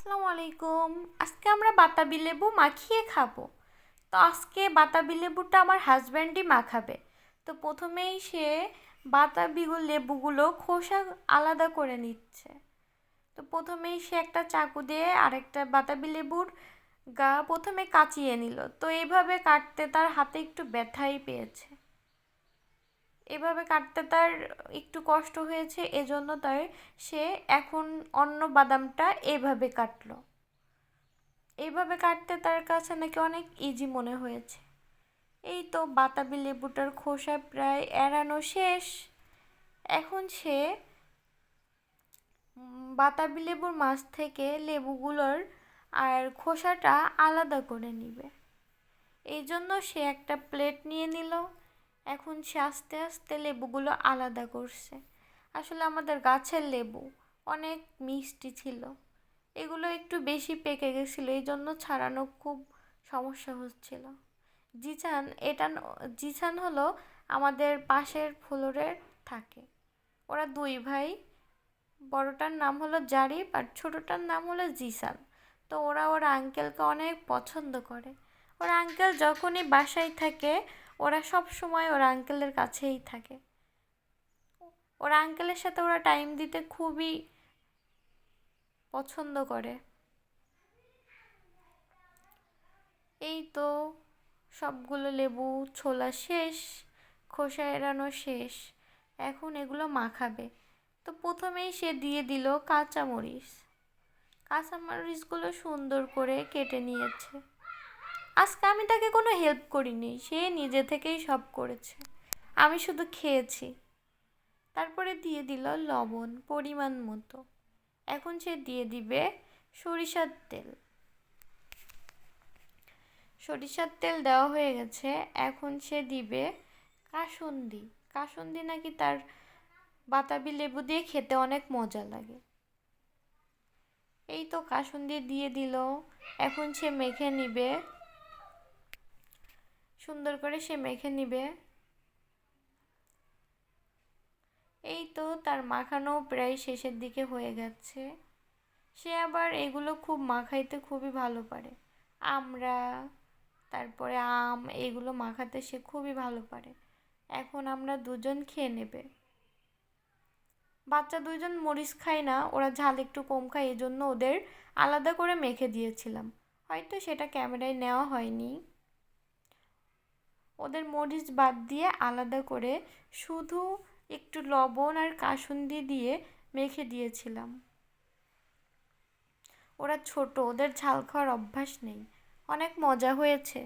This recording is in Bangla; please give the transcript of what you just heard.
আসসালামু আলাইকুম। আজকে আমরা বাতাবি লেবু মাখিয়ে খাবো। তো আজকে বাতাবি লেবুটা আমার হাজব্যান্ডই মাখাবে। তো প্রথমেই সে বাতাবি লেবুগুলো খোসা আলাদা করে নিচ্ছে। তো প্রথমেই সে একটা চাকু দিয়ে আরেকটা বাতাবি লেবুর গা প্রথমে কাচিয়ে নিল। তো এইভাবে কাটতে তার হাতে একটু ব্যথাই পেয়েছে। এভাবে কাটতে তার একটু কষ্ট হয়েছে, এজন্য সে এখন অন্য বাদামটা এভাবে কাটলো। এইভাবে কাটতে তার কাছে নাকি অনেক ইজি মনে হয়েছে। এই তো বাতাবি লেবুটার খোসা প্রায় এড়ানো শেষ। এখন সে বাতাবি লেবুর মাছ থেকে লেবুগুলোর আর খোসাটা আলাদা করে নিবে। এই জন্য সে একটা প্লেট নিয়ে নিল। এখন সে আস্তে আস্তে লেবুগুলো আলাদা করছে। আসলে আমাদের গাছের লেবু অনেক মিষ্টি ছিল, এগুলো একটু বেশি পেকে গেছিলো, এই জন্য ছাড়ানো খুব সমস্যা হচ্ছিল। জিসান এটা জিসান হলো আমাদের পাশের ফ্লোরের থাকে। ওরা দুই ভাই, বড়টার নাম হলো জারিফ আর ছোটটার নাম হলো জিসান। তো ওরা ওর আঙ্কেলকে অনেক পছন্দ করে। ওর আঙ্কেল যখনই বাসায় থাকে ওরা সব সময় ওর আঙ্কেলের কাছেই থাকে। ওর আঙ্কেলের সাথে ওরা টাইম দিতে খুবই পছন্দ করে। এই তো সবগুলো লেবু ছোলা শেষ, খোসা এড়ানো শেষ। এখন এগুলো মাখাবে। তো প্রথমেই সে দিয়ে দিল কাঁচামরিচ। কাঁচামরিচগুলো সুন্দর করে কেটে নিয়েছে। আজকে আমি তাকে কোনো হেল্প করিনি, সে নিজে থেকেই সব করেছে, আমি শুধু খেয়েছি। তারপরে দিয়ে দিল লবণ পরিমাণ মতো। এখন সে দিয়ে দিবে সরিষার তেল। সরিষার তেল দেওয়া হয়ে গেছে। এখন সে দিবে কাসুন্দি। কাসুন্দি নাকি তার বাতাবি লেবু দিয়ে খেতে অনেক মজা লাগে। এই তো কাসুন্দি দিয়ে দিল। এখন সে মেখে নিবে, সুন্দর করে সে মেখে নিবে। এই তো তার মাখানো প্রায় শেষের দিকে হয়ে গেছে। সে আবার এগুলো খুব মাখাইতে খুবই ভালো পারে। আমরা তারপরে আম এগুলো মাখাতে সে খুবই ভালো পারে। এখন আমরা দুজন খেয়ে নেবে। বাচ্চা দুইজন মরিচ খায় না, ওরা ঝাল একটু কম খায়, এজন্য ওদের আলাদা করে মেখে দিয়েছিলাম। হয়তো সেটা ক্যামেরায় নেওয়া হয়নি। ওদের মরিচ বাদ দিয়ে আলাদা করে শুধু একটু লবণ আর কাসুন্দি দিয়ে মেখে দিয়েছিলাম। ওরা ছোট, ওদের ঝাল খাওয়ার অভ্যাস নেই। অনেক মজা হয়েছে।